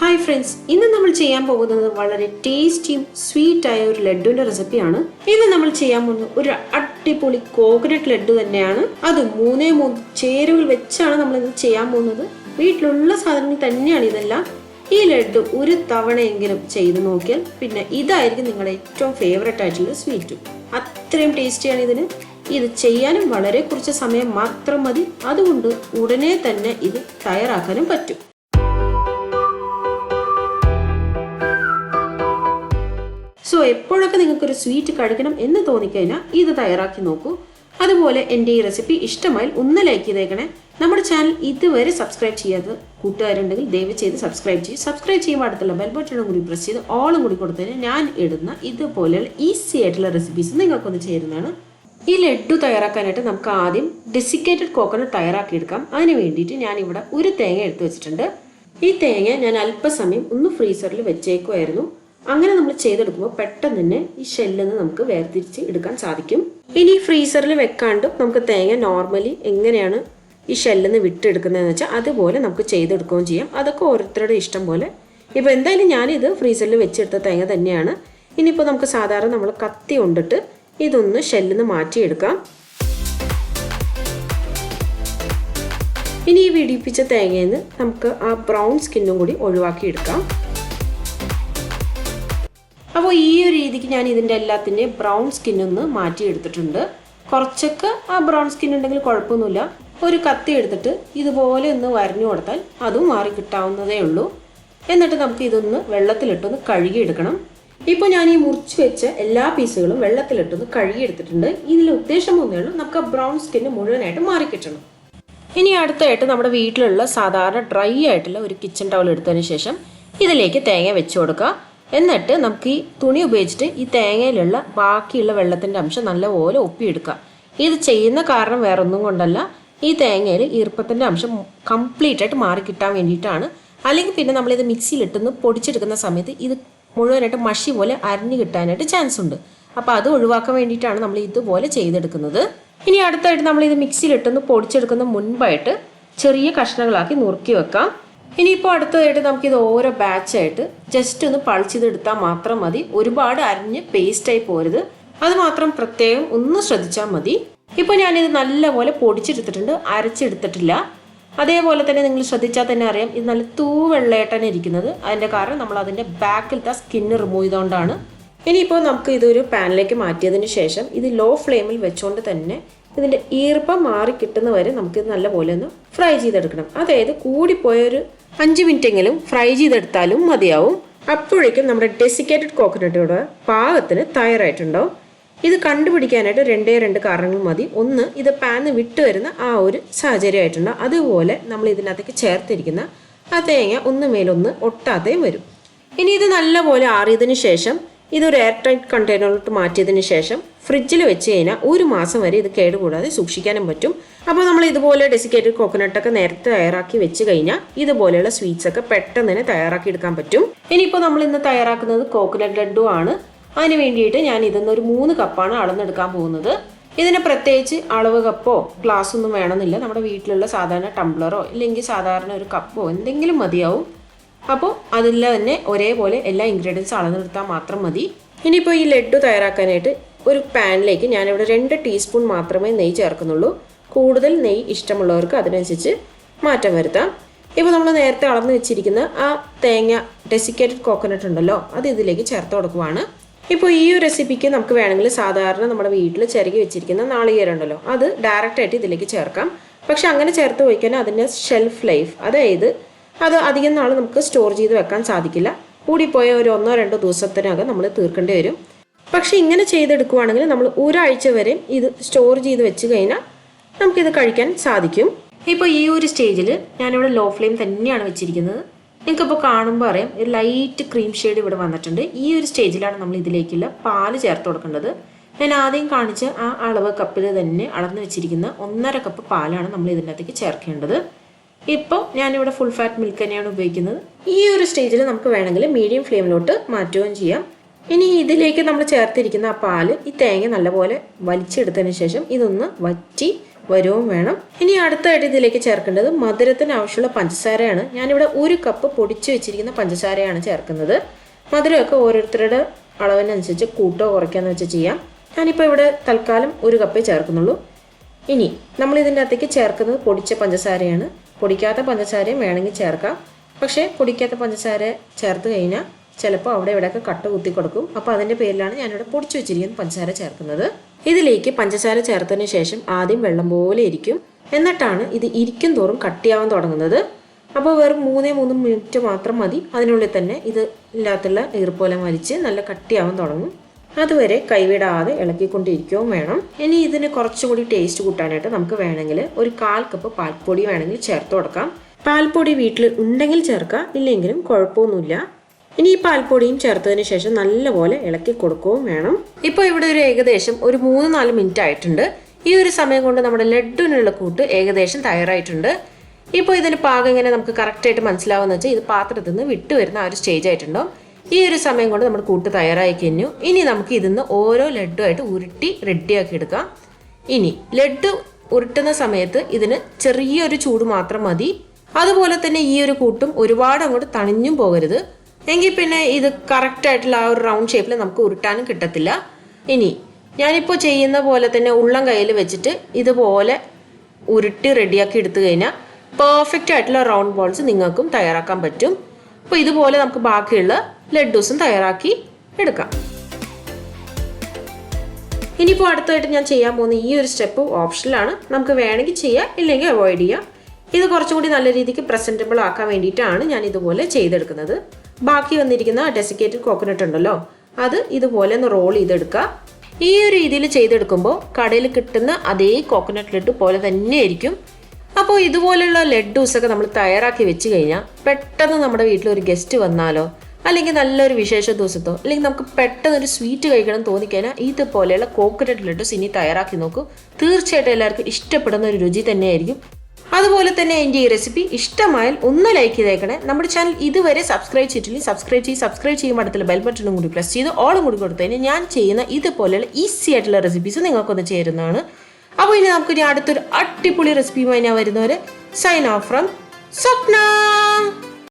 Hi friends, ഇന്ന് നമ്മൾ ചെയ്യാൻ പോകുന്നത് വളരെ ടേസ്റ്റിയും സ്വീറ്റ് ആയ ഒരു ലഡുവിന്റെ റെസിപ്പിയാണ്. ഇന്ന് നമ്മൾ ചെയ്യാൻ പോകുന്നത് ഒരു അടിപൊളി കോക്കനട്ട് ലഡു തന്നെയാണ്. അത് 3 ചേരുവകൾ വെച്ചാണ് നമ്മൾ ഇത് ചെയ്യാൻ പോകുന്നത്. വീട്ടിലുള്ള സാധനങ്ങൾ തന്നെയാണ് ഇതെല്ലാം. ഈ ലഡു ഒരു തവണയെങ്കിലും ചെയ്ത് നോക്കിയാൽ പിന്നെ ഇതായിരിക്കും നിങ്ങളുടെ ഏറ്റവും ഫേവറേറ്റ് ആയിട്ടുള്ള സ്വീറ്റ്. അത്രയും ടേസ്റ്റിയാണ് ഇതിന്. ഇത് ചെയ്യാനും വളരെ കുറച്ച് സമയം മാത്രം മതി. അതുകൊണ്ട് ഉടനെ തന്നെ ഇത് തയ്യാറാക്കാനും പറ്റും. സോ എപ്പോഴൊക്കെ നിങ്ങൾക്കൊരു സ്വീറ്റ് കഴിക്കണം എന്ന് തോന്നിക്കഴിഞ്ഞാൽ ഇത് തയ്യാറാക്കി നോക്കൂ. അതുപോലെ എൻ്റെ ഈ റെസിപ്പി ഇഷ്ടമായി ഒന്ന് ലൈക്ക് ചെയ്തേക്കണേ. നമ്മുടെ ചാനൽ ഇതുവരെ സബ്സ്ക്രൈബ് ചെയ്യാത്ത കൂട്ടുകാരുണ്ടെങ്കിൽ ദയവ് ചെയ്ത് സബ്സ്ക്രൈബ് ചെയ്യും. സബ്സ്ക്രൈബ് ചെയ്യുമ്പോൾ അടുത്തുള്ള ബെൽ ബട്ടണും കൂടി പ്രസ് ചെയ്ത് ഓളും കൂടി കൊടുത്തതിന് ഞാൻ ഇടുന്ന ഇതുപോലെയുള്ള ഈസി ആയിട്ടുള്ള റെസിപ്പീസ് നിങ്ങൾക്കൊന്ന് ചേരുന്നതാണ്. ഈ ലഡു തയ്യാറാക്കാനായിട്ട് നമുക്ക് ആദ്യം ഡെസിക്കേറ്റഡ് കോക്കനട്ട് തയ്യാറാക്കിയെടുക്കാം. അതിന് വേണ്ടിയിട്ട് ഞാനിവിടെ ഒരു തേങ്ങ എടുത്ത് വെച്ചിട്ടുണ്ട്. ഈ തേങ്ങ ഞാൻ അല്പസമയം ഒന്ന് ഫ്രീസറിൽ വെച്ചേക്കുമായിരുന്നു. അങ്ങനെ നമ്മൾ ചെയ്തെടുക്കുമ്പോൾ പെട്ടെന്ന് തന്നെ ഈ ഷെല്ലിൽ നിന്ന് നമുക്ക് വേർതിരിച്ച് എടുക്കാൻ സാധിക്കും. ഇനി ഫ്രീസറിൽ വെക്കാണ്ടും നമുക്ക് തേങ്ങ നോർമലി എങ്ങനെയാണ് ഈ ഷെല്ലിൽ നിന്ന് വിട്ടെടുക്കുന്നതെന്ന് വെച്ചാൽ അതുപോലെ നമുക്ക് ചെയ്തെടുക്കുകയും ചെയ്യാം. അതൊക്കെ ഓരോരുത്തരുടെ ഇഷ്ടം പോലെ. ഇപ്പോൾ എന്തായാലും ഞാനിത് ഫ്രീസറിൽ വെച്ചെടുത്ത തേങ്ങ തന്നെയാണ്. ഇനിയിപ്പോൾ നമുക്ക് സാധാരണ നമ്മൾ കത്തി കൊണ്ടിട്ട് ഇതൊന്ന് ഷെല്ലിൽ നിന്ന് മാറ്റിയെടുക്കാം. ഇനി ഈ വിടിപ്പിച്ച തേങ്ങയിൽ നിന്ന് നമുക്ക് ആ ബ്രൗൺ സ്കിന്നും കൂടി ഒഴിവാക്കിയെടുക്കാം. അപ്പോൾ ഈ ഒരു രീതിക്ക് ഞാൻ ഇതിൻ്റെ എല്ലാത്തിൻ്റെയും ബ്രൗൺ സ്കിന്നൊന്ന് മാറ്റിയെടുത്തിട്ടുണ്ട്. കുറച്ചൊക്കെ ആ ബ്രൗൺ സ്കിൻ ഉണ്ടെങ്കിൽ കുഴപ്പമൊന്നുമില്ല. ഒരു കത്തി എടുത്തിട്ട് ഇതുപോലെ ഒന്ന് വരഞ്ഞു കൊടുത്താൽ അതും മാറി കിട്ടാവുന്നതേ ഉള്ളൂ. എന്നിട്ട് നമുക്ക് ഇതൊന്ന് വെള്ളത്തിലിട്ടൊന്ന് കഴുകിയെടുക്കണം. ഇപ്പോൾ ഞാൻ ഈ മുറിച്ച് വെച്ച എല്ലാ പീസുകളും വെള്ളത്തിലിട്ടൊന്ന് കഴുകിയെടുത്തിട്ടുണ്ട്. ഇതിൽ ഉദ്ദേശം ഒന്നേ ഉള്ളൂ, നമുക്ക് ആ ബ്രൗൺ സ്കിന്ന് മുഴുവനായിട്ട് മാറിക്കിട്ടണം. ഇനി അടുത്തായിട്ട് നമ്മുടെ വീട്ടിലുള്ള സാധാരണ ഡ്രൈ ആയിട്ടുള്ള ഒരു കിച്ചൺ ടവൽ എടുത്തതിന് ശേഷം ഇതിലേക്ക് തേങ്ങ വെച്ച് കൊടുക്കുക. എന്നിട്ട് നമുക്ക് ഈ തുണി ഉപയോഗിച്ചിട്ട് ഈ തേങ്ങയിലുള്ള ബാക്കിയുള്ള വെള്ളത്തിൻ്റെ അംശം നല്ലപോലെ ഒപ്പിയെടുക്കുക. ഇത് ചെയ്യുന്ന കാരണം വേറൊന്നും കൊണ്ടല്ല, ഈ തേങ്ങയിൽ ഈർപ്പത്തിൻ്റെ അംശം കംപ്ലീറ്റ് ആയിട്ട് മാറി കിട്ടാൻ വേണ്ടിയിട്ടാണ്. അല്ലെങ്കിൽ പിന്നെ നമ്മളിത് മിക്സിയിലിട്ടൊന്ന് പൊടിച്ചെടുക്കുന്ന സമയത്ത് ഇത് മുഴുവനായിട്ട് മഷി പോലെ അരിഞ്ഞു കിട്ടാനായിട്ട് ചാൻസ് ഉണ്ട്. അപ്പോൾ അത് ഒഴിവാക്കാൻ വേണ്ടിയിട്ടാണ് നമ്മൾ ഇതുപോലെ ചെയ്തെടുക്കുന്നത്. ഇനി അടുത്തായിട്ട് നമ്മളിത് മിക്സിയിലിട്ടൊന്ന് പൊടിച്ചെടുക്കുന്ന മുൻപായിട്ട് ചെറിയ കഷ്ണങ്ങളാക്കി നുറുക്കി വെക്കാം. ഇനിയിപ്പോൾ അടുത്തതായിട്ട് നമുക്കിത് ഓരോ ബാച്ചായിട്ട് ജസ്റ്റ് ഒന്ന് പളിച്ചെടുത്താൽ മാത്രം മതി. ഒരുപാട് അരിഞ്ഞ് പേസ്റ്റായി പോരുത്. അത് മാത്രം പ്രത്യേകം ഒന്ന് ശ്രദ്ധിച്ചാൽ മതി. ഇപ്പോൾ ഞാനിത് നല്ലപോലെ പൊടിച്ചെടുത്തിട്ടുണ്ട്, അരച്ചെടുത്തിട്ടില്ല. അതേപോലെ തന്നെ നിങ്ങൾ ശ്രദ്ധിച്ചാൽ തന്നെ അറിയാം, ഇത് നല്ല തൂവെള്ളയായിട്ടാണ് ഇരിക്കുന്നത്. അതിൻ്റെ കാരണം നമ്മൾ അതിൻ്റെ ബാക്കിലത്തെ സ്കിന്ന് റിമൂവ് ചെയ്തുകൊണ്ടാണ്. ഇനിയിപ്പോൾ നമുക്ക് ഇതൊരു പാനിലേക്ക് മാറ്റിയതിന് ശേഷം ഇത് ലോ ഫ്ലെയിമിൽ വെച്ചുകൊണ്ട് തന്നെ ഇതിൻ്റെ ഈർപ്പം മാറി കിട്ടുന്ന വരെ നമുക്കിത് നല്ലപോലെ ഒന്ന് ഫ്രൈ ചെയ്തെടുക്കണം. അതായത് കൂടിപ്പോയൊരു 5 മിനിറ്റെങ്കിലും ഫ്രൈ ചെയ്തെടുത്താലും മതിയാവും. അപ്പോഴേക്കും നമ്മുടെ ഡെസിക്കേറ്റഡ് കോക്കനട്ടോടെ പാകത്തിന് തയ്യാറായിട്ടുണ്ടാവും. ഇത് കണ്ടുപിടിക്കാനായിട്ട് 2 കാരണങ്ങൾ മതി. ഒന്ന്, ഇത് പാനിൽ വിട്ട് വരുന്ന ആ ഒരു സാഹചര്യമായിട്ടുണ്ടാവും. അതുപോലെ നമ്മൾ ഇതിനകത്തേക്ക് ചേർത്തിരിക്കുന്ന ആ തേങ്ങ ഒന്ന് മേലൊന്ന് ഒട്ടാതെയും വരും. ഇനി ഇത് നല്ലപോലെ ആറിയതിന് ശേഷം ഇതൊരു എയർ ടൈറ്റ് കണ്ടെയ്നറിലോട്ട് മാറ്റിയതിന് ശേഷം ഫ്രിഡ്ജിൽ വെച്ച് കഴിഞ്ഞാൽ 1 മാസം വരെ ഇത് കേടുകൂടാതെ സൂക്ഷിക്കാനും പറ്റും. അപ്പോൾ നമ്മൾ ഇതുപോലെ ഡെസിക്കേറ്റഡ് കോക്കനട്ടൊക്കെ നേരത്തെ തയ്യാറാക്കി വെച്ച് കഴിഞ്ഞാൽ ഇതുപോലെയുള്ള സ്വീറ്റ്സ് ഒക്കെ പെട്ടെന്ന് തന്നെ തയ്യാറാക്കി എടുക്കാൻ പറ്റും. ഇനിയിപ്പോൾ നമ്മൾ ഇന്ന് തയ്യാറാക്കുന്നത് കോക്കനട്ട് ലഡു ആണ്. അതിന് വേണ്ടിയിട്ട് ഞാൻ ഇതൊന്നൊരു 3 കപ്പാണ് അളന്നെടുക്കാൻ പോകുന്നത്. ഇതിന് പ്രത്യേകിച്ച് അളവ് കപ്പോ ഗ്ലാസ് ഒന്നും വേണമെന്നില്ല. നമ്മുടെ വീട്ടിലുള്ള സാധാരണ ടംബ്ലറോ ഇല്ലെങ്കിൽ സാധാരണ ഒരു കപ്പോ എന്തെങ്കിലും മതിയാവും. അപ്പോൾ അതിൽ തന്നെ ഒരേപോലെ എല്ലാ ഇൻഗ്രീഡിയൻസും അളന്നെടുത്താൽ മാത്രം മതി. ഇനിയിപ്പോൾ ഈ ലഡു തയ്യാറാക്കാനായിട്ട് ഒരു പാനിലേക്ക് ഞാനിവിടെ 2 ടീസ്പൂൺ മാത്രമേ നെയ്യ് ചേർക്കുന്നുള്ളൂ. കൂടുതൽ നെയ്യ് ഇഷ്ടമുള്ളവർക്ക് അതിനനുസരിച്ച് മാറ്റം വരുത്താം. ഇപ്പോൾ നമ്മൾ നേരത്തെ അളന്ന് വെച്ചിരിക്കുന്ന ആ തേങ്ങ ഡെസിക്കേറ്റഡ് കോക്കനട്ട് ഉണ്ടല്ലോ, അത് ഇതിലേക്ക് ചേർത്ത് കൊടുക്കുവാണ്. ഇപ്പോൾ ഈ ഒരു റെസിപ്പിക്ക് നമുക്ക് വേണമെങ്കിൽ സാധാരണ നമ്മുടെ വീട്ടിൽ ചിരകി വെച്ചിരിക്കുന്ന നാളികേരം ഉണ്ടല്ലോ, അത് ഡയറക്റ്റായിട്ട് ഇതിലേക്ക് ചേർക്കാം. പക്ഷെ അങ്ങനെ ചേർത്ത് വയ്ക്കാൻ അതിൻ്റെ ഷെൽഫ് ലൈഫ്, അതായത് അത് അധികം നാൾ നമുക്ക് സ്റ്റോർ ചെയ്ത് വെക്കാൻ സാധിക്കില്ല. കൂടിപ്പോയ ഒരു 1-2 ദിവസത്തിനകം നമ്മൾ തീർക്കേണ്ടി വരും. പക്ഷെ ഇങ്ങനെ ചെയ്തെടുക്കുവാണെങ്കിൽ നമ്മൾ ഒരാഴ്ച വരെ ഇത് സ്റ്റോർ ചെയ്ത് വെച്ച് കഴിഞ്ഞാൽ നമുക്കിത് കഴിക്കാൻ സാധിക്കും. ഇപ്പോൾ ഈ ഒരു സ്റ്റേജിൽ ഞാനിവിടെ ലോ ഫ്ലെയിം തന്നെയാണ് വെച്ചിരിക്കുന്നത്. നിങ്ങൾക്കിപ്പോൾ കാണുമ്പോൾ അറിയാം, ഒരു ലൈറ്റ് ക്രീം ഷെയ്ഡ് ഇവിടെ വന്നിട്ടുണ്ട്. ഈ ഒരു സ്റ്റേജിലാണ് നമ്മൾ ഇതിലേക്കുള്ള പാല് ചേർത്ത് കൊടുക്കേണ്ടത്. ഞാൻ ആദ്യം കാണിച്ച ആ അളവ് കപ്പിൽ തന്നെ അളന്ന് വെച്ചിരിക്കുന്ന 1.5 കപ്പ് പാലാണ് നമ്മൾ ഇതിൻ്റെ അകത്തേക്ക് ചേർക്കേണ്ടത്. ഇപ്പോൾ ഞാനിവിടെ ഫുൾ ഫാറ്റ് മിൽക്ക് തന്നെയാണ് ഉപയോഗിക്കുന്നത്. ഈ ഒരു സ്റ്റേജിൽ നമുക്ക് വേണമെങ്കിൽ മീഡിയം ഫ്ലെയിമിലോട്ട് മാറ്റുകയും ചെയ്യാം. ഇനി ഇതിലേക്ക് നമ്മൾ ചേർത്തിരിക്കുന്ന ആ പാല് ഈ തേങ്ങ നല്ലപോലെ വലിച്ചെടുത്തതിന് ശേഷം ഇതൊന്ന് വറ്റി വരുവും വേണം. ഇനി അടുത്തായിട്ട് ഇതിലേക്ക് ചേർക്കേണ്ടത് മധുരത്തിന് ആവശ്യമുള്ള പഞ്ചസാരയാണ്. ഞാനിവിടെ 1 കപ്പ് പൊടിച്ച് വെച്ചിരിക്കുന്ന പഞ്ചസാരയാണ് ചേർക്കുന്നത്. മധുരമൊക്കെ ഓരോരുത്തരുടെ അളവിനനുസരിച്ച് കൂട്ടോ കുറയ്ക്കാന്ന് വെച്ച് ചെയ്യാം. ഞാനിപ്പോൾ ഇവിടെ തൽക്കാലം 1 കപ്പേ ചേർക്കുന്നുള്ളൂ. ഇനി നമ്മൾ ഇതിൻ്റെ അകത്തേക്ക് ചേർക്കുന്നത് പൊടിച്ച പഞ്ചസാരയാണ്. പൊടിക്കാത്ത പഞ്ചസാരയും വേണമെങ്കിൽ ചേർക്കാം. പക്ഷേ പൊടിക്കാത്ത പഞ്ചസാര ചേർത്ത് കഴിഞ്ഞാൽ ചിലപ്പോൾ അവിടെ ഇവിടെയൊക്കെ കട്ട കുത്തി കൊടുക്കും. അപ്പോൾ അതിൻ്റെ പേരിലാണ് ഞാനിവിടെ പൊടിച്ചു വെച്ചിരിക്കുന്ന പഞ്ചസാര ചേർക്കുന്നത്. ഇതിലേക്ക് പഞ്ചസാര ചേർത്തതിന് ശേഷം ആദ്യം വെള്ളം പോലെ ഇരിക്കും. എന്നിട്ടാണ് ഇത് ഇരിക്കും തോറും കട്ടിയാവാൻ തുടങ്ങുന്നത്. അപ്പോൾ വെറും 3 മിനിറ്റ് മാത്രം മതി. അതിനുള്ളിൽ തന്നെ ഇത് ഇല്ലാത്തുള്ള ഈർപ്പോലെ വലിച്ച് നല്ല കട്ടിയാവാൻ തുടങ്ങും. അതുവരെ കൈവിടാതെ ഇളക്കിക്കൊണ്ടിരിക്കുകയും വേണം. ഇനി ഇതിന് കുറച്ചുകൂടി ടേസ്റ്റ് കൂട്ടാനായിട്ട് നമുക്ക് വേണമെങ്കിൽ ഒരു 1/4 കപ്പ് പാൽപ്പൊടി വേണമെങ്കിൽ ചേർത്ത് കൊടുക്കാം. പാൽപ്പൊടി വീട്ടിൽ ഉണ്ടെങ്കിൽ ചേർക്കാം, ഇല്ലെങ്കിലും കുഴപ്പമൊന്നുമില്ല. ഇനി ഈ പാൽപ്പൊടിയും ചേർത്തതിന് ശേഷം നല്ലപോലെ ഇളക്കി കൊടുക്കുകയും വേണം. ഇപ്പോൾ ഇവിടെ ഒരു ഏകദേശം ഒരു 3-4 മിനിറ്റ് ആയിട്ടുണ്ട്. ഈ ഒരു സമയം കൊണ്ട് നമ്മുടെ ലഡുവിനുള്ള കൂട്ട് ഏകദേശം തയ്യാറായിട്ടുണ്ട്. ഇപ്പോൾ ഇതിന് പാകം ഇങ്ങനെ നമുക്ക് കറക്റ്റായിട്ട് മനസ്സിലാവുമെന്ന് വെച്ചാൽ ഇത് പാത്രത്തിൽ നിന്ന് വിട്ട് വരുന്ന ആ ഒരു സ്റ്റേജ് ആയിട്ടുണ്ടോ. ഈ ഒരു സമയം കൊണ്ട് നമ്മുടെ കൂട്ട് തയ്യാറായി കഴിഞ്ഞു. ഇനി നമുക്ക് ഇതിന്ന് ഓരോ ലഡുവായിട്ട് ഉരുട്ടി റെഡിയാക്കി എടുക്കാം. ഇനി ലഡു ഉരുട്ടുന്ന സമയത്ത് ഇതിന് ചെറിയൊരു ചൂട് മാത്രം മതി. അതുപോലെ തന്നെ ഈ ഒരു കൂട്ടും ഒരുപാട് അങ്ങോട്ട് തണിഞ്ഞും പോകരുത്. എങ്കിൽ പിന്നെ ഇത് കറക്റ്റായിട്ടുള്ള ആ ഒരു റൗണ്ട് ഷേപ്പിൽ നമുക്ക് ഉരുട്ടാനും കിട്ടത്തില്ല. ഇനി ഞാനിപ്പോൾ ചെയ്യുന്ന പോലെ തന്നെ ഉള്ളം കയ്യിൽ വെച്ചിട്ട് ഇതുപോലെ ഉരുട്ടി റെഡിയാക്കി എടുത്തു കഴിഞ്ഞാൽ പെർഫെക്റ്റ് ആയിട്ടുള്ള റൗണ്ട് ബോൾസ് നിങ്ങൾക്കും തയ്യാറാക്കാൻ പറ്റും. അപ്പോൾ ഇതുപോലെ നമുക്ക് ബാക്കിയുള്ള ലഡ്ഡൂസും തയ്യാറാക്കി എടുക്കാം. ഇനിയിപ്പോൾ അടുത്തായിട്ട് ഞാൻ ചെയ്യാൻ പോകുന്ന ഈ ഒരു സ്റ്റെപ്പ് ഓപ്ഷനിലാണ്. നമുക്ക് വേണമെങ്കിൽ ചെയ്യാം, ഇല്ലെങ്കിൽ അവോയ്ഡ് ചെയ്യാം. ഇത് കുറച്ചുകൂടി നല്ല രീതിക്ക് പ്രസൻറ്റബിൾ ആക്കാൻ വേണ്ടിയിട്ടാണ് ഞാൻ ഇതുപോലെ ചെയ്തെടുക്കുന്നത്. ബാക്കി വന്നിരിക്കുന്ന ഡെസിക്കേറ്റഡ് കോക്കനട്ട് ഉണ്ടല്ലോ, അത് ഇതുപോലെ ഒന്ന് റോൾ ചെയ്തെടുക്കുക. ഈ ഒരു രീതിയിൽ ചെയ്തെടുക്കുമ്പോൾ കടയിൽ കിട്ടുന്ന അതേ കോക്കനട്ട് ലഡ്ഡു പോലെ തന്നെ ആയിരിക്കും. അപ്പോൾ ഇതുപോലെയുള്ള ലഡ്ഡൂസൊക്കെ നമ്മൾ തയ്യാറാക്കി വെച്ച് കഴിഞ്ഞാൽ പെട്ടെന്ന് നമ്മുടെ വീട്ടിൽ ഒരു ഗസ്റ്റ് വന്നാലോ, അല്ലെങ്കിൽ നല്ലൊരു വിശേഷ ദിവസത്തോ, അല്ലെങ്കിൽ നമുക്ക് പെട്ടെന്ന് ഒരു സ്വീറ്റ് കഴിക്കണം തോന്നിക്കഴിഞ്ഞാൽ ഇതുപോലെയുള്ള കോക്കനട്ട് ലഡ്ഡൂസ് ഇനി തയ്യാറാക്കി നോക്കൂ. തീർച്ചയായിട്ടും എല്ലാവർക്കും ഇഷ്ടപ്പെടുന്ന ഒരു രുചി തന്നെയായിരിക്കും. അതുപോലെ തന്നെ എൻ്റെ ഈ റെസിപ്പി ഇഷ്ടമായാൽ ഒന്ന് ലൈക്ക് ചെയ്തേക്കണേ. നമ്മുടെ ചാനൽ ഇതുവരെ സബ്സ്ക്രൈബ് ചെയ്തിട്ടില്ലെങ്കിൽ സബ്സ്ക്രൈബ് ചെയ്യുമ്പോൾ അടുത്തുള്ള ബെൽ ബട്ടണും കൂടി പ്രസ് ചെയ്ത് ഓളും കൂടി കൊടുത്തതിന് ഞാൻ ചെയ്യുന്ന ഇതുപോലെയുള്ള ഈസി ആയിട്ടുള്ള റെസിപ്പീസ് നിങ്ങൾക്കൊന്ന് ചേരുന്നതാണ്. അപ്പോൾ ഇനി നമുക്ക് അടുത്തൊരു അടിപൊളി റെസിപ്പിയുമായി ഞാൻ വരുന്നവരെ സൈൻ ഓഫ് ഫ്രം സ്വപ്ന.